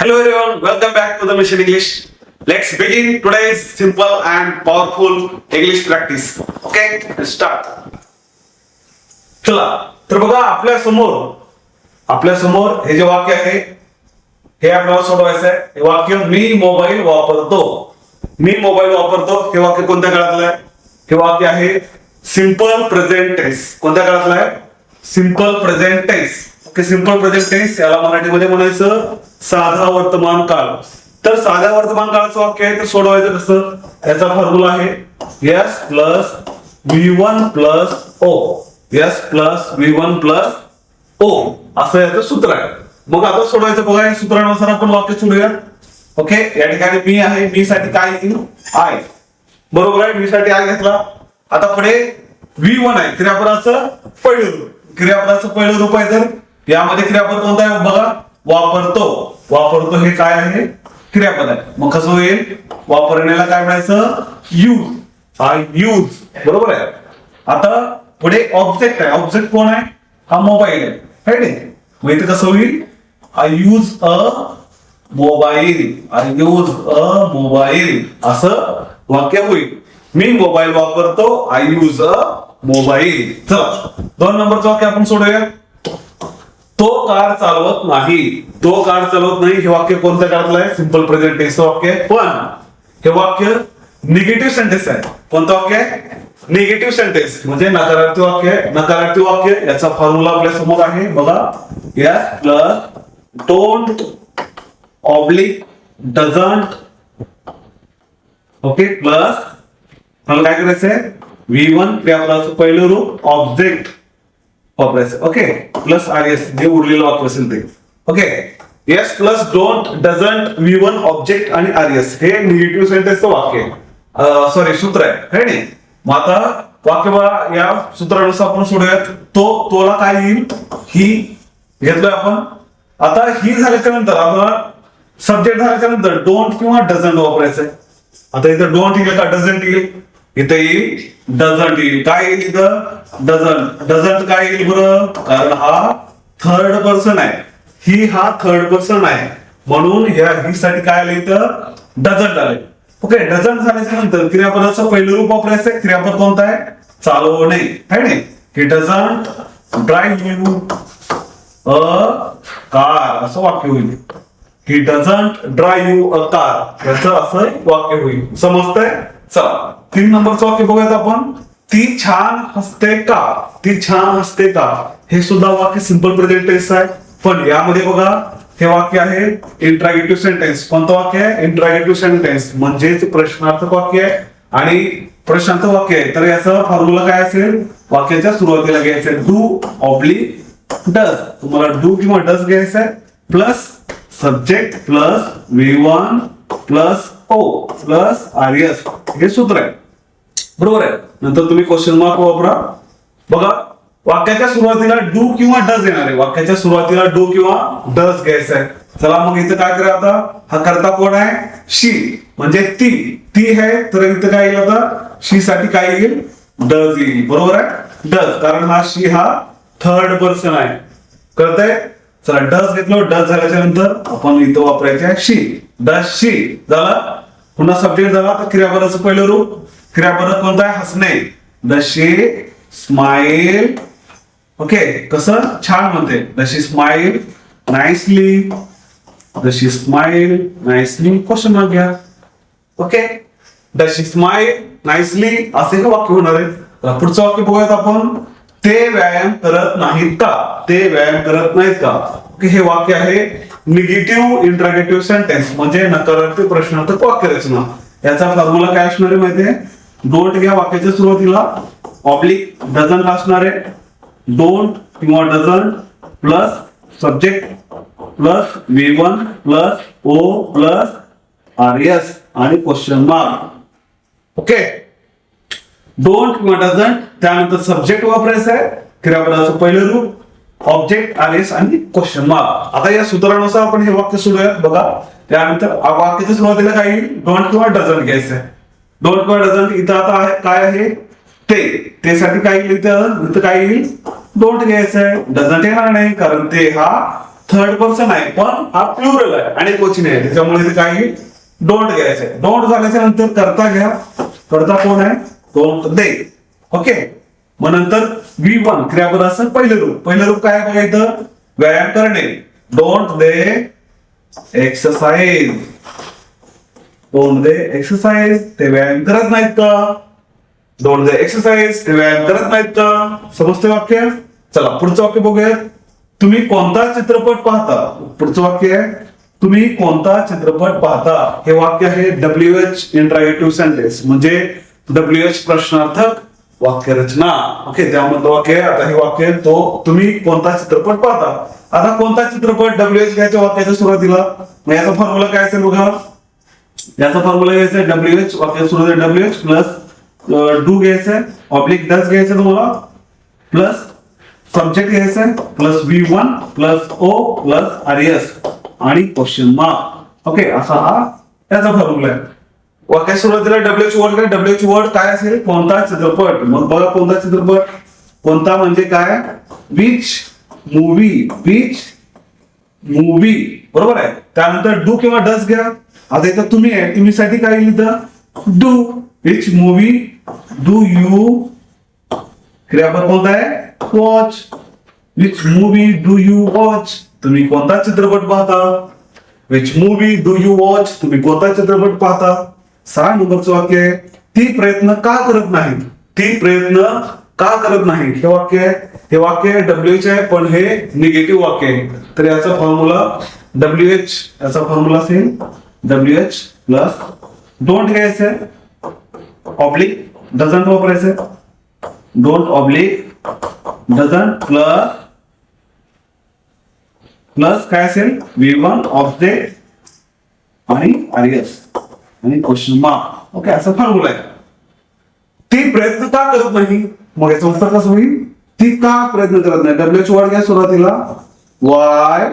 Hello everyone, welcome back to the Mission English. Let's begin today's simple and powerful English practice. Okay, let's start. चला, तर बघा आपल्या समोर हे जे वाक्य आहे हे आपल्याला सोडवायचं आहे. हे वाक्य मी मोबाईल वापरतो. हे वाक्य कोणत्या काळातलं आहे? हे वाक्य आहे सिंपल प्रेझेंट टेन्स. कोणत्या काळातलं आहे? Simple present tense. Okay, simple present tense याला मराठीमध्ये म्हणायचं साधा वर्तमान काळ. तर साध्या वर्तमान काळाचं वाक्य आहे, तर सोडवायचं कसं? याचा फॉर्म्युला आहे S plus V1 plus O. S plus V1 plus O असं याचं सूत्र आहे. मग आता सोडवायचं बघा, या सूत्रानुसार आपण वाक्य सोडूया. ओके, या ठिकाणी मी आहे, मी साठी काय येईल? आय. बरोबर आहे, मी साठी आय घेतला. आता पुढे V1 आहे, क्रियापदाचं पहिलं रूप आहे. तर यामध्ये क्रियापद कोणतं आहे बघा? वापरतो हे काय आहे? क्रियापद आहे. मग कसं होईल? वापरण्याला काय म्हणायचं? यूज. I use. बरोबर आहे. आता पुढे ऑब्जेक्ट आहे. ऑब्जेक्ट कोण आहे? हा मोबाईल आहे. मग इथे कसं होईल? आय यूज अ मोबाईल असं वाक्य होईल. मी मोबाईल वापरतो. I use a mobile. चला, 2 नंबरचं वाक्य आपण सोडूया. तो कार चालवत नाही. हे वाक्य कोणत्या काळातलं आहे? सिंपल प्रेझेंट टेन्स वाक्य आहे. पण हे वाक्य निगेटिव्ह सेंटेन्स आहे. कोणतं वाक्य आहे? निगेटिव्ह सेंटेन्स म्हणजे नकारार्थी वाक्य आहे. नकारार्थी वाक्य याचा फॉर्म्युला आपल्या समोर आहे बघा. S plus don't oblique doesn't. Okay, plus मला काय करायचंय? V1 क्रियापदाचं पहिलं रूप ऑब्जेक्ट वापरायचं. ओके, प्लस RS जे उरलेलं वाक्य असेल ते. Okay, S plus don't doesn't V1 object आणि RS हे निगेटिव्ह सेंटेन्सचं वाक्य आहे. सूत्र आहे नाही. मग आता वाक्य बघा, या सूत्रानुसार आपण सोडूयात. तोला काय येईल? ही घेतलोय आपण. आता ही झाल्याच्या नंतर आपल्याला सब्जेक्ट झाल्याच्या नंतर डोंट किंवा डझंट वापरायचंय. आता इथं डोंट येईल का डझंट येईल? इथं येईल डझंट येईल. काय येईल इथं? डझंट काय येईल बरं? कारण हा थर्ड पर्सन आहे. ही हा थर्ड पर्सन आहे, म्हणून ही साठी काय आलं इथं? डझंट आले. ओके, डझंट झाल्याच्या नंतर क्रियापदाचं पहिलं रूप वापरायचंय. क्रियापद कोणतं आहे? चालवणे है नाही. He doesn't drive you a car असं वाक्य होईल. He doesn't drive you a car याचं असं वाक्य होईल. समजतंय? चला, 3 नंबरचं वाक्य बघूयात आपण. ती छान हसते का? हे सुद्धा वाक्य सिंपल प्रेझेंट टेन्स आहे. पण यामध्ये बघा, हे वाक्य आहे इंट्रॅगेटिव्ह सेंटेन्स. कोणतं वाक्य आहे? इंट्रॅगेटिव्ह सेंटेन्स म्हणजेच प्रश्नार्थक वाक्य आहे आणि प्रश्नार्थक वाक्य आहे. तर याचा फॉर्म्युला काय असेल? वाक्याच्या सुरुवातीला घ्यायचं आहे डू ऑब्लिक डज. तुम्हाला डू किंवा डज घ्यायचं आहे. Plus subject plus V1 plus O plus RS हे सूत्र आहे. बरोबर आहे. नंतर तुम्ही क्वेश्चन मार्क वापरा. बघा, वाक्याच्या सुरुवातीला डू किंवा डज येणार आहे. वाक्याच्या सुरुवातीला डू किंवा डज घ्यायचं आहे. चला, मग इथं काय करूया आता? हा कर्ता कोण आहे? शी म्हणजे ती आहे. तर इथं काय येईल आता? शी साठी काय येईल? डज येईल. बरोबर आहे, डज. कारण हा शी हा थर्ड पर्सन आहे. कळतंय? चला, डज घेतलो. डज झाल्याच्या नंतर आपण इथं वापरायचे आहे शी. डज शी झाला. पुन्हा सब्जेक्ट झाला. तर क्रियापदाचं पहिलं रूप. क्रियापद कोणतं आहे? हसणे. The she smile. ओके, कसं? छान म्हणते. The she smile nicely. Question mark घ्या. Okay, the she smile nicely असे हे वाक्य होणार आहे. पुढचं वाक्य बघूयात आपण. ते व्यायाम करत नाहीत का? ओके, हे वाक्य आहे निगेटिव्ह इंट्रॅगेटिव्ह सेंटेन्स म्हणजे नकारार्थी प्रश्नार्थक वाक्य रचना. याचा फॉर्म्युला काय असणार आहे माहितीये? डोंट घ्या वाक्याच्या सुरुवातीला. ऑब्लिक डझंट असणार आहे. डोंट किंवा doesn't plus subject plus V1 plus O plus RS आणि क्वेश्चन मार्क. ओके, डोंट किंवा डझंट, त्यानंतर सब्जेक्ट वापरायचं आहे. क्रियापदाचं पहिलं रूप ऑब्जेक्ट RS आणि क्वेश्चन मार्क. आता या सूत्रानुसार आपण हे वाक्य सोडूया. बघा, त्यानंतर वाक्याच्या सुरुवातीला काय येईल? डोंट किंवा डझंट घ्यायचं आहे. डोंट किंवा डझंट इथं आता काय आहे? ते साठी काय येईल? इथं काय येईल? डोंट घ्यायचं आहे. डझंट येणार नाही कारण ते हा थर्ड पर्सन आहे पण हा प्लुरल आहे आणि क्वचिन आहे, त्याच्यामुळे इथे काही डोंट घ्यायचंय. डोंट झाल्याच्या नंतर करता घ्या. करता कोण आहे? Don't they. ओके. मग नंतर V1 क्रियापदाचं पहिलं रूप. पहिलं रूप काय आहे बघा इथं? व्यायाम करणे. Don't they exercise. Don't they exercise. ते व्यायाम करत नाहीत का? Don't they exercise. ते व्यायाम करत नाहीत का? समजते वाक्य? चला पुढचं वाक्य बघूया. तुम्ही कोणता चित्रपट पाहता? पुढचं वाक्य आहे तुम्ही कोणता चित्रपट पाहता. हे वाक्य आहे WH इंटरॅगेटिव्ह सेंटेन्स म्हणजे WH प्रश्नार्थक वाक्यरचना. ओके. त्यामध्ये वाक्य आहे. आता हे वाक्य तो तुम्ही कोणता चित्रपट पाहता. आता कोणता चित्रपट WH घ्यायच्या वाक्याच्या सुरुवातीला. मग याचा फॉर्म्युला काय असेल बघा. याचा फॉर्म्युला घ्यायचा आहे WH वाक्याच्या सुरुवातीला WH प्लस डू घ्यायचंय ऑब्लिक डज घ्यायचं तुम्हाला प्लस सब्जेक्ट घ्यायचंय plus V1 plus O plus RS आणि क्वेश्चन मार्क. ओके. असा हा त्याचा फॉर्म्युला आहे. वाक्याच्या सुरुवातीला WH वर्ड काय? WH वर्ड काय असेल? कोणता चित्रपट. मग बघा कोणता चित्रपट. कोणता म्हणजे काय? Which movie. Which movie. बरोबर आहे. त्यानंतर डू किंवा डज घ्या. आता इथं तुम्ही आहे. तुम्ही साठी काय लिहिलं? Do. Which movie do you क्रियापद कोणता आहे? Watch. Which movie do you watch. तुम्ही कोणता चित्रपट पाहता? Which movie do you watch. तुम्ही कोणता चित्रपट पाहता. 6 नंबरचं वाक्य आहे ती प्रयत्न का करत नाही. ती प्रयत्न का करत नाही. हे वाक्य आहे. हे वाक्य WH आहे पण हे निगेटिव्ह वाक्य आहे. तर याचा फॉर्म्युला WH याचा फॉर्म्युला असेल WH प्लस डोंट घ्यायचंय ऑब्लिक डझंट वापरायचंय. Don't oblique doesn't plus plus काय असेल V1 ऑब्जेक्ट आणि RS आणि क्वेश्चन मार्क. ओके. असा फॉर्म्युला आहे. ती प्रयत्न का करत नाही. मग याचं उत्तर कसं होईल? ती का प्रयत्न करत नाही. WH वर्ड घ्या सुरुवातीला. वाय.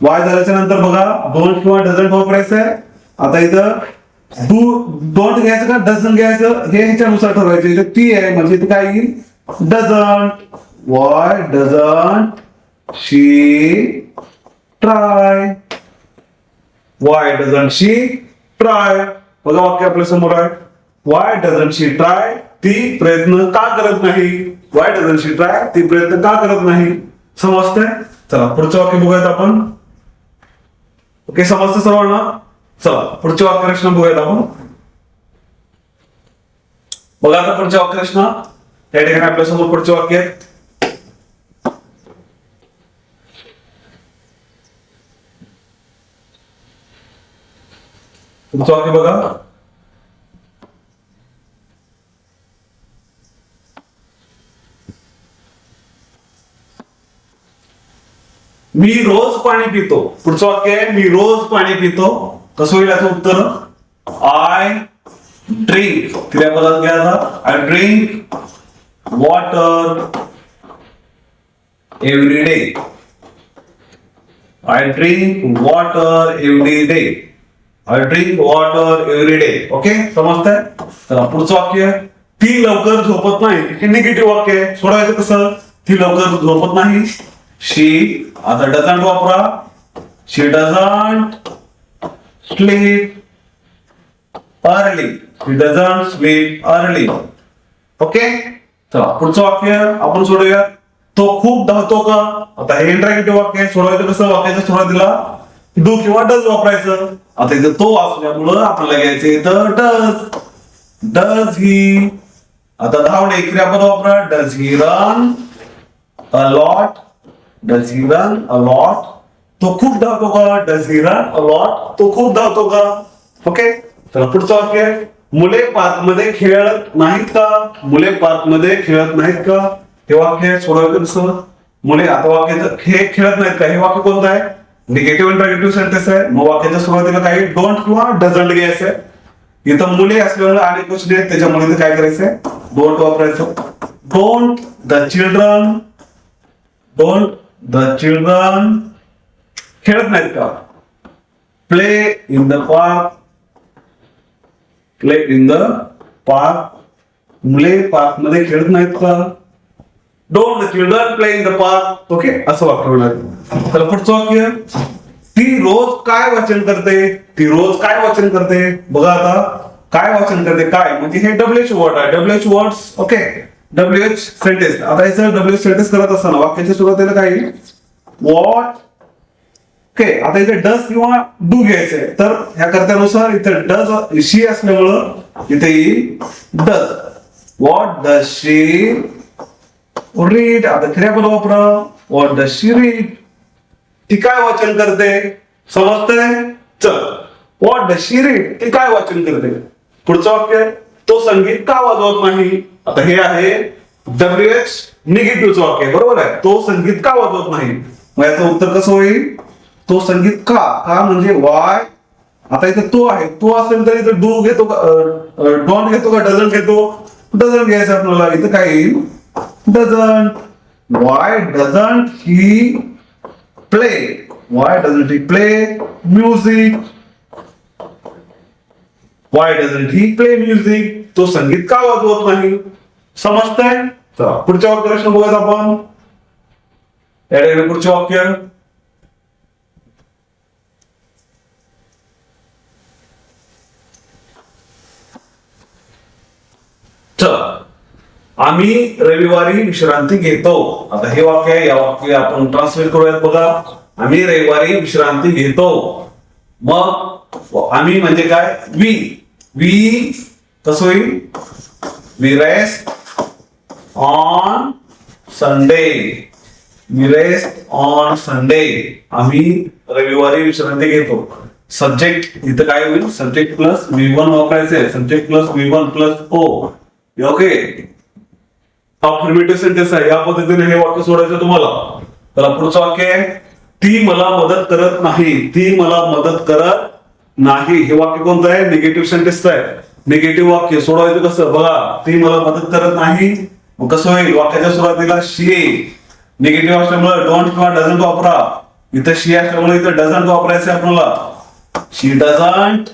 वाय झाल्याच्या नंतर बघा डोंट किंवा डझंट वापरायचं आहे. आता इथं डोंट घ्यायचं का डझंट घ्यायचं हे ह्याच्यानुसार ठरवायचं. इथं ती आहे म्हणजे इथे काय येईल? Doesn't. Y doesn't she try. Y doesn't she try. बघा वाक्य आपल्या समोर आहे. Y doesn't she try. ती प्रयत्न का करत नाही. Y doesn't she try. ती प्रयत्न का करत नाही. समजतंय? चला पुढचं वाक्य बघूयात आपण. ओके. समजतं सर्वांना? चला पुढची वाक्यरचना बघूयात आपण. बघा आता पुढच्या वाक्यरचना. त्या ठिकाणी आपल्या समोर पुढचे वाक्य आहेत. तुमचं वाक्य बघा. मी रोज पाणी पितो. पुढचं वाक्य आहे मी रोज पाणी पितो. कसं होईल याचं उत्तर? I drink. क्रियापदात घ्यायचा. I drink water every day. I drink water every day. I drink water every day. Okay. समजतंय? चला पुढचं वाक्य ती लवकर झोपत नाही. हे निगेटिव्ह वाक्य आहे. सोडवायचं कसं? ती लवकर झोपत नाही. शी. आता डझंट वापरा. She doesn't sleep early. She doesn't sleep early. Okay. चला पुढचं वाक्य आपण सोडूया. तो खूप धावतो का. आता हे इंटरॅक्टिव्ह वाक्य आहे. सोडवायचं कसं? वाक्याच्या सुरुवातीला डू किंवा डज वापरायचं. आता इथं तो असल्यामुळं आपल्याला घ्यायचं इथं डज. Does he. आता धावणे क्रियापद वापरा. Does he run a lot. Does he run a lot. तो खूप धावतो का. Does he run a lot. तो खूप धावतो का. ओके. चला पुढचं वाक्य मुले पार्क मध्ये खेळत नाहीत का. मुले पार्क मध्ये खेळत नाहीत का. हे वाक्य सोडवायचं कसं? मुले. आता वाक्याचं हे खेळत नाहीत का. हे वाक्य कोणतं आहे? निगेटिव्ह इंटरॅगेटिव्ह सेंटेन्स आहे. मग वाक्याच्या सुरुवातीला काही डोंट किंवा डझंट घ्यायचंय. इथं मुले असल्यामुळे आणि क्वेश्चन आहेत त्याच्यामुळे काय करायचंय? डोंट वापरायचं. Don't the children. Don't the children खेळत नाहीत का. Play in the park. Play in the park. मुले पार्क मध्ये खेळत नाहीत का. Don't the children play in the park. Okay. असं वाक्य होणार. तर पुढचं वाक्य, ती रोज काय वाचन करते? ती रोज काय वाचन करते? बघा आता, काय वाचन करते? काय म्हणजे हे WH वर्ड आहे. WH words, okay, WH sentence. आता याचं WH सेंटेन्स करत असताना वाक्याच्या सुरुवातीला काय येईल? What, okay. आता इथे डज किंवा डू घ्यायचंय, तर ह्या कर्त्यानुसार इथे डज शी असल्यामुळं इथे येईल does. What does she read. आता क्रियापद वापरा. What does she read. ती काय वाचन करते? समजतंय? चल, व्हॉट डज शी रीड, ती काय वाचन करते? पुढचं वाक्य, तो संगीत का वाजवत नाही? आता हे आहे WH निगेटिव्हचं वाक्य, बरोबर आहे. तो संगीत का वाजवत नाही? मग याचं उत्तर कसं होईल? तो संगीत का, का म्हणजे वाय. आता इथे तो आहे, तो असेल तर इथे डू घेतो का, डोंट घेतो का, डझंट घेतो? डझंट घ्यायचं आपल्याला. इथं काय येईल? Doesn't. Y doesn't he play, Y doesn't he play music, Y doesn't he play music. तो संगीत का वाजवत नाही? समजतंय? पुढच्या वाक्य प्रश्न बघूयात आपण. पुढचे वाक्य, आम्ही रविवारी विश्रांती घेतो. आता हे वाक्य आहे, या वाक्य आपण ट्रान्सलेट करूयात. बघा, आम्ही रविवारी विश्रांती घेतो. मग आम्ही म्हणजे काय? वी. वी कसं होईल? We rest on Sunday. We rest on Sunday. आम्ही रविवारी विश्रांती घेतो. सब्जेक्ट इथं काय होईल? सब्जेक्ट प्लस V1 वापरायचे. Subject plus V1 plus O. Okay, affirmative sentence आहे. या पद्धतीने हे वाक्य सोडायचं तुम्हाला. तर पुढचं वाक्य आहे, ती मला मदत करत नाही. ती मला मदत करत नाही. हे वाक्य कोणतं आहे? निगेटिव्ह सेंटेन्स आहे. निगेटिव्ह वाक्य सोडवायचं कसं? बघा, ती मला मदत करत नाही. मग कसं होईल? वाक्याच्या सुरुवातीला शी. निगेटिव्ह असल्यामुळे डोंट किंवा डझंट वापरा. इथं शी असल्यामुळे इथं डझंट वापरायचं आपल्याला. She doesn't.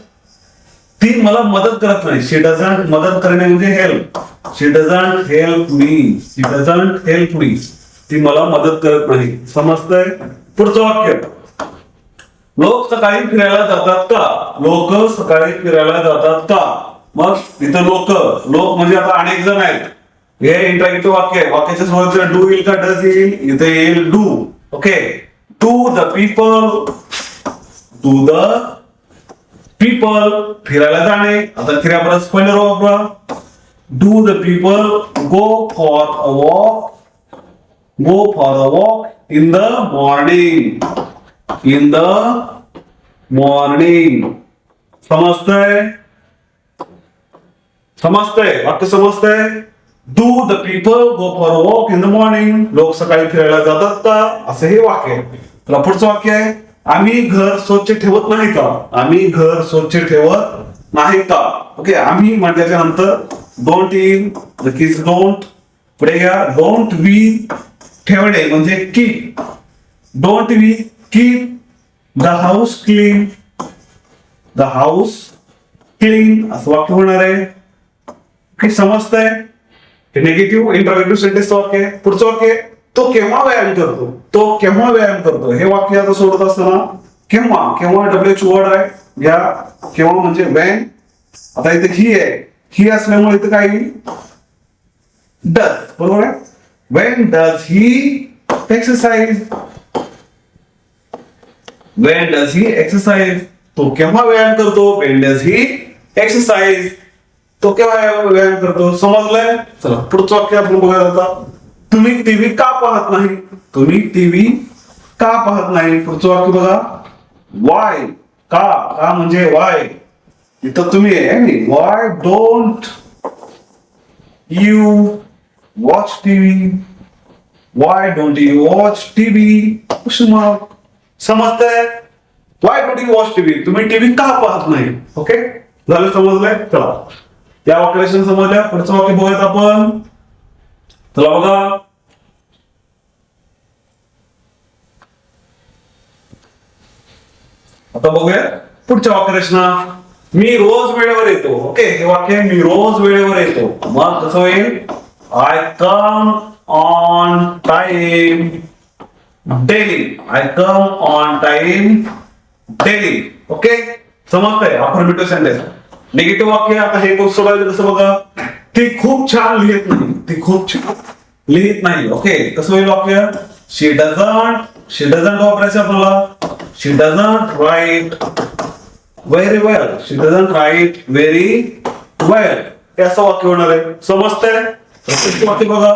ती मला मदत करत नाही. शी डझंट, मदत करणे म्हणजे help. She doesn't help me. She doesn't help me. ती मला मदत करत नाही. समजतंय? पुढचं वाक्य, लोक सकाळी फिरायला जातात का? लोक सकाळी फिरायला जातात का? मग इथं लोक, लोक म्हणजे आता अनेक जण आहेत. हे इंटरॅक्टिव्ह वाक्य आहे. वाक्याच्या सुरुवातीला डू येईल का डज येईल? इथे येईल do. Okay, to the people. To the people, फिरायला जाणे. आता क्रियापद पहिलं वापरा. Do the people go for a walk. Go for a walk in the morning. In the morning. समजतंय? समजतंय? वाक्य समजतंय? Do the people go for a walk in the morning. लोक सकाळी फिरायला जातात का? असं हे वाक्य आहे. तर पुढचं वाक्य आहे, आम्ही घर स्वच्छ ठेवत नाही का? आम्ही घर स्वच्छ ठेवत नाही का? ओके, आम्ही म्हटल्याच्या नंतर डोंट येईल. नक्कीच डोंट. पुढे घ्या, डोंट वी ठेवणे म्हणजे keep. Don't we keep the house clean. The house clean असं वाक्य होणार आहे. ओके, समजतंय? हे निगेटिव्ह इंटरॉगेटिव्ह सेंटेन्स वाक्य आहे. पुढचं वाक्य, तो केव्हा व्यायाम करतो? तो केव्हा व्यायाम करतो? हे वाक्य आता सोडत असताना केव्हा, केव्हा WH वर्ड आहे. या केव्हा म्हणजे व्हॅन. आता इथे ही आहे. ही असल्यामुळे इथे काय येईल? डज. बरोबर आहे. When does he exercise. When does he exercise. तो केव्हा व्यायाम करतो? When does he exercise. तो केव्हा व्यायाम करतो? समजलंय? चला पुढचं वाक्य आपण बघूया आता. तुम्ही टीव्ही का पाहत नाही? तुम्ही टीव्ही का पाहत नाही? पुढचं वाक्य बघा. वाय. का, का म्हणजे वाय. इथं तुम्ही आहे. Why don't you watch TV. Why don't you watch TV. समजतंय? Why don't you watch TV. तुम्ही टीव्ही का पाहत नाही? ओके, झालं? समजलंय? चला, या वाक्याला समजल्या. पुढचं वाक्य बघूयात आपण. चला बघा, आता बघूया पुढच्या वाक्यरचना. मी रोज वेळेवर येतो. ओके, हे वाक्य मी रोज वेळेवर येतो. मग कसं होईल? I come on time. Daily. I come on time daily. Okay, समजतंय? Affirmative sentence. निगेटिव्ह वाक्य आता हे सोडायचं कसं बघा. ती खूप छान लिहित नाही. ती खूप छान लिहित नाही. ओके, कसं होईल वाक्य? शी डझंट वापरायचं आपल्याला. She doesn't write very well. She doesn't write very well. हे असं वाक्य होणार आहे. समजतंय? प्रत्येक वाक्य बघा.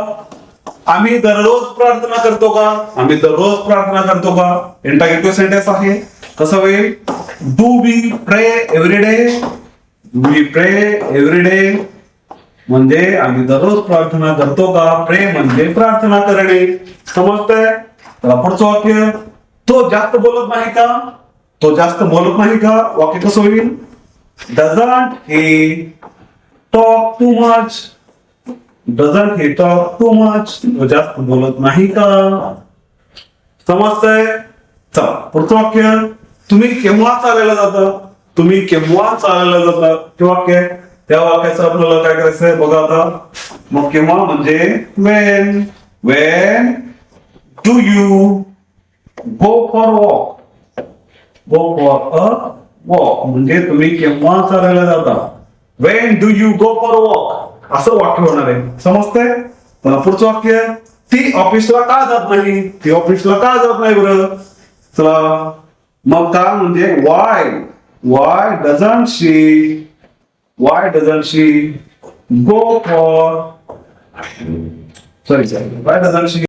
आम्ही दररोज प्रार्थना करतो का? आम्ही दररोज प्रार्थना करतो का? इंटरगेटिव्ह सेंटेन्स आहे. कसं होईल? डू वी प्रे एव्हरी डे? वी प्रे एव्हरी डे म्हणजे आम्ही दररोज प्रार्थना करतो का? प्रे म्हणजे प्रार्थना करणे. समजतंय? तर पुढचं वाक्य. तो जास्त बोलत नाही का? तो जास्त बोलत नाही का? वाक्य कसं होईल? Doesn't he talk too much? Doesn't he talk too much? तो जास्त बोलत नाही का? समजतंय? चला पुढचं वाक्य. तुम्ही केव्हा चालायला जाता? तुम्ही केव्हा चालायला जाता? ते वाक्य. त्या वाक्याचं आपल्याला काय करायचंय बघा आता. मग केव्हा म्हणजे Wien. Wien do you go for walk? Go for a walk म्हणजे तुम्ही केव्हा चालायला जाता. Wien do you go for walk असं वाक्य होणार आहे. समजतंय? पुढचं वाक्य. ती ऑफिसला का जात नाही? ती ऑफिसला का जात नाही बरं? चला मग का म्हणजे Y. Y doesn't she go for why doesn't she